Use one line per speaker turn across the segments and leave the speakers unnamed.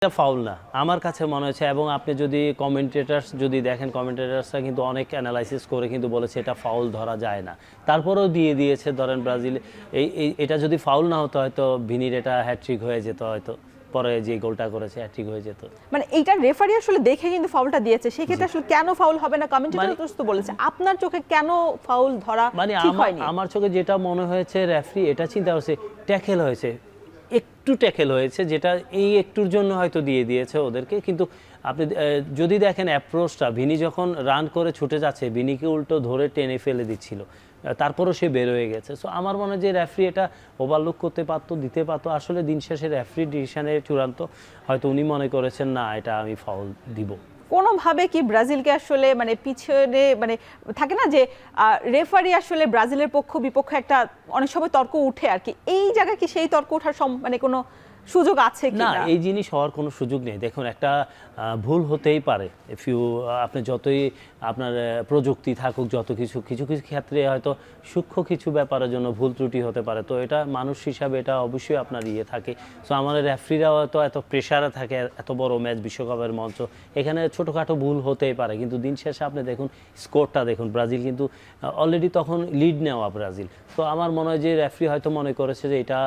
এটা ফাউল না আমার কাছে মনে হচ্ছে, এবং আপনি যদি কমেন্টেটার্স যদি দেখেন, কমেন্টেটার্সরা কিন্তু অনেক অ্যানালাইসিস করে কিন্তু বলেছে এটা ফাউল ধরা যায় না, তারপরেও দিয়ে দিয়েছে। ধরেন ব্রাজিল এটা যদি ফাউল না হতো হয়তো ভিনির এটা হ্যাট্রিক হয়ে যেত, হয়তো পরে যে গোলটা করেছে হ্যাট্রিক হয়ে যেত।
মানে এইটা রেফারি আসলে দেখে কিন্তু ফাউলটা দিয়েছে, সেক্ষেত্রে আসলে কেন ফাউল হবে না কমেন্টেটর তো বলেছে, আপনার চোখে কেন ফাউল ধরা ঠিক হয়নি?
আমার চোখে যেটা মনে হয়েছে রেফারি এটা চিন্তা করছে ট্যাকেল হয়েছে, একটু ট্যাকেল হয়েছে, যেটা এই একটুর জন্য হয়তো দিয়ে দিয়েছে ওদেরকে। কিন্তু আপনি যদি দেখেন অ্যাপ্রোচটা, ভিনি যখন রান করে ছুটে যাচ্ছে ভিনিকে উল্টো ধরে টেনে ফেলে দিচ্ছিল, তারপরও সে বের হয়ে গেছে। সো আমার মনে হয় যে রেফারি এটা ওভারলুক করতে পারতো, দিতে পারতো। আসলে দিন শেষে রেফারি ডিসিশনের চূড়ান্ত হয়তো উনি মনে করেছেন না এটা আমি ফাউল দিব।
কোনোভাবে কি ব্রাজিলকে আসলে মানে পিছনে মানে থাকে না যে রেফারি আসলে ব্রাজিলের পক্ষ বিপক্ষ একটা অনেক সময় তর্ক উঠে আর কি, এই জায়গায় কি সেই তর্ক ওঠার মানে কোনো সুযোগ আছে কি
না?
না?
এই জিনিস হওয়ার কোনো সুযোগ নেই। দেখুন একটা ভুল হতেই পারে, আপনি যতই আপনার প্রযুক্তি থাকুক, যত কিছু কিছু কিছু ক্ষেত্রে হয়তো সূক্ষ্ম কিছু ব্যাপারের জন্য ভুল ত্রুটি হতে পারে। তো এটা মানুষ হিসাবে এটা অবশ্যই আপনার ইয়ে থাকে। সো আমাদের রেফারিরাও হয়তো এত প্রেশারে থাকে, এত বড় ম্যাচ, বিশ্বকাপের মঞ্চ, এখানে ছোটোখাটো ভুল হতেই পারে। কিন্তু দিন শেষে আপনি দেখুন স্কোরটা দেখুন, ব্রাজিল কিন্তু অলরেডি তখন লিড নেওয়া ব্রাজিল। তো আমার মনে হয় যে রেফারি হয়তো মনে করেছে যে এটা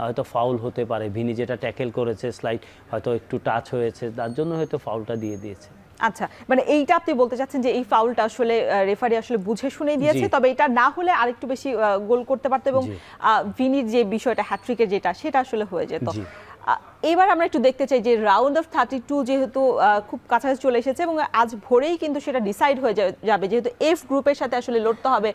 হয়তো ফাউল হতে পারে, ভিনি যেটা ট্যাকেল করেছে স্লাইড হয়তো একটু টাচ হয়েছে, তার জন্য হয়তো ফাউলটা দিয়ে দিয়েছে।
আচ্ছা, মানে এইটা আপনি বলতে চাচ্ছেন যে এই ফাউলটা আসলে রেফারি আসলে বুঝে শুনে দিয়েছে, তবে এটা না হলে আরেকটু বেশি গোল করতে পারতো এবং ভিনির যে বিষয়টা হ্যাট্রিকের যেটা সেটা আসলে হয়ে যেত। এবার আমরা একটু দেখতে চাই যে রাউন্ড অফ 32 যেহেতু খুব কাছাকাছি চলে এসেছে এবং আজ ভোরেই কিন্তু সেটা ডিসাইড হয়ে যাবে, যেহেতু এফ গ্রুপের সাথে আসলে লড়তে হবে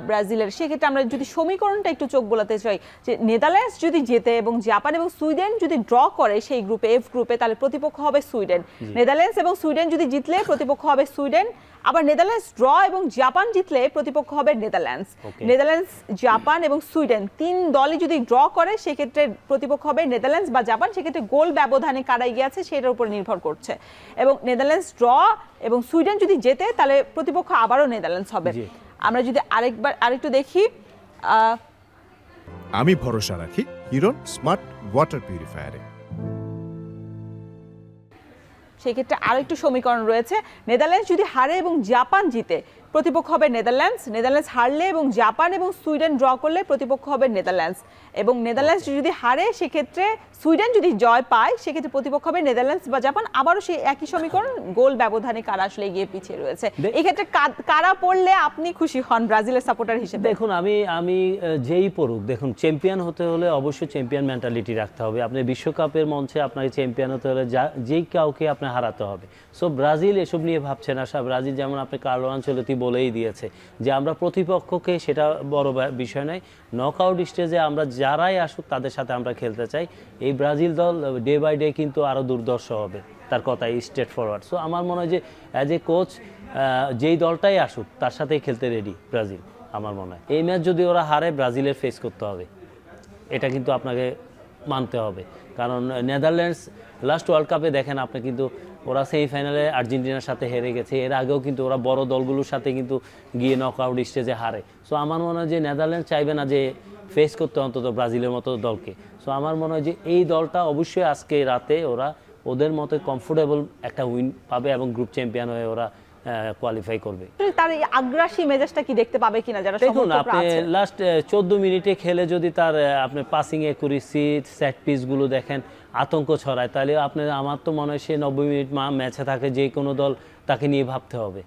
ব্রাজিলের। সেক্ষেত্রে আমরা যদি সমীকরণটা একটু চোখ বোলাতে চাই যে নেদারল্যান্ডস যদি জেতে এবং জাপান এবং সুইডেন যদি ড্র করে সেই গ্রুপে, এফ গ্রুপে, তাহলে প্রতিপক্ষ হবে সুইডেন। নেদারল্যান্ডস এবং সুইডেন যদি জিতলে প্রতিপক্ষ হবে সুইডেন, আবার নেদারল্যান্ডস ড্র এবং জাপান জিতলে প্রতিপক্ষ হবে নেদারল্যান্ডস। নেদারল্যান্ডস, জাপান এবং সুইডেন তিন দলই যদি ড্র করে সেক্ষেত্রে প্রতিপক্ষ হবে নেদারল্যান্ডস বা জাপান। সেক্ষেত্রে গোল ব্যবধানে কারা এগিয়ে আছে সেটার উপর নির্ভর করছে। এবং নেদারল্যান্ডস ড্র এবং সুইডেন যদি জেতে তাহলে প্রতিপক্ষ আবারও নেদারল্যান্ডস হবে। আমরা যদি আরেকটু দেখি,
আমি ভরসা রাখি হিরন স্মার্ট ওয়াটার পিউরিফায়ারে।
সেক্ষেত্রে আরেকটু সমীকরণ রয়েছে, নেদারল্যান্ডস যদি হারে এবং জাপান জিতে প্রতিপক্ষ হবে নেদারল্যান্ডস, নেদারল্যান্ডস হারলে এবং জাপান এবং সুইডেন ড্র করলে প্রতিপক্ষ হবে নেদারল্যান্ডস, এবং নেদারল্যান্ডস যদি হারে সেক্ষেত্রে সুইডেন যদি জয় পায় সেক্ষেত্রে প্রতিপক্ষ হবে নেদারল্যান্ডস বা জাপান। আবারও সেই একই সমীকরণ, গোল ব্যবধানে কারা আসলে এগিয়ে পিছিয়ে রয়েছে। এই ক্ষেত্রে কারা পড়লে আপনি খুশি হন ব্রাজিলের সাপোর্টার হিসেবে?
দেখুন আমি যেই পড়ুক, দেখুন চ্যাম্পিয়ন হতে হলে অবশ্যই চ্যাম্পিয়ন মেন্টালিটি রাখতে হবে। আপনি বিশ্বকাপের মঞ্চে আপনাকে চ্যাম্পিয়ন হতে হলে যেই কাউকে আপনি হারাতে হবে। সো ব্রাজিল এসব নিয়ে ভাবছে না। ব্রাজিল যেমন আপনি কার্লো আনচেলত্তি বলেই দিয়েছে যে আমরা প্রতিপক্ষকে, সেটা বড় বিষয় নয়, নকআউট স্টেজে আমরা যারাই আসুক তাদের সাথে আমরা খেলতে চাই। এই ব্রাজিল দল ডে বাই ডে কিন্তু আরও দুর্দর্শ হবে, তার কথাই স্ট্রেট ফরওয়ার্ড। সো আমার মনে হয় যে অ্যাজ এ কোচ যেই দলটাই আসুক তার সাথেই খেলতে রেডি ব্রাজিল। আমার মনে হয় এই ম্যাচ যদি ওরা হারে ব্রাজিলের ফেস করতে হবে, এটা কিন্তু আপনাকে মানতে হবে। কারণ নেদারল্যান্ডস লাস্ট ওয়ার্ল্ড কাপে দেখেন আপনি, কিন্তু ওরা সেমিফাইনালে আর্জেন্টিনার সাথে হেরে গেছে, এর আগেও কিন্তু ওরা বড় দলগুলোর সাথে কিন্তু গিয়ে নকআউট স্টেজে হারে। সো আমার মনে হয় যে নেদারল্যান্ডস চাইবে না যে ফেস করতে অন্তত ব্রাজিলের মতো দলকে। সো আমার মনে হয় যে এই দলটা অবশ্যই আজকে রাতে ওরা ওদের মতো কমফোর্টেবল একটা উইন পাবে এবং গ্রুপ চ্যাম্পিয়ন হয়ে ওরা কোয়ালিফাই করবে।
তার এই আগ্রাসী মেজাজটা কি দেখতে পাবে কিনা যারা
দেখুন,
সমর্থকরা
আপনি
আছে?
লাস্ট 14 মিনিটে খেলে যদি তার আপনি পাসিং অ্যাকুরেসি, সেট পিসগুলো দেখেন আতঙ্ক ছড়ায়, তাহলে আপনি, আমার তো মনে হয় সে 90 মিনিট ম্যাচে থাকে যে কোনো দল তাকে নিয়ে ভাবতে হবে।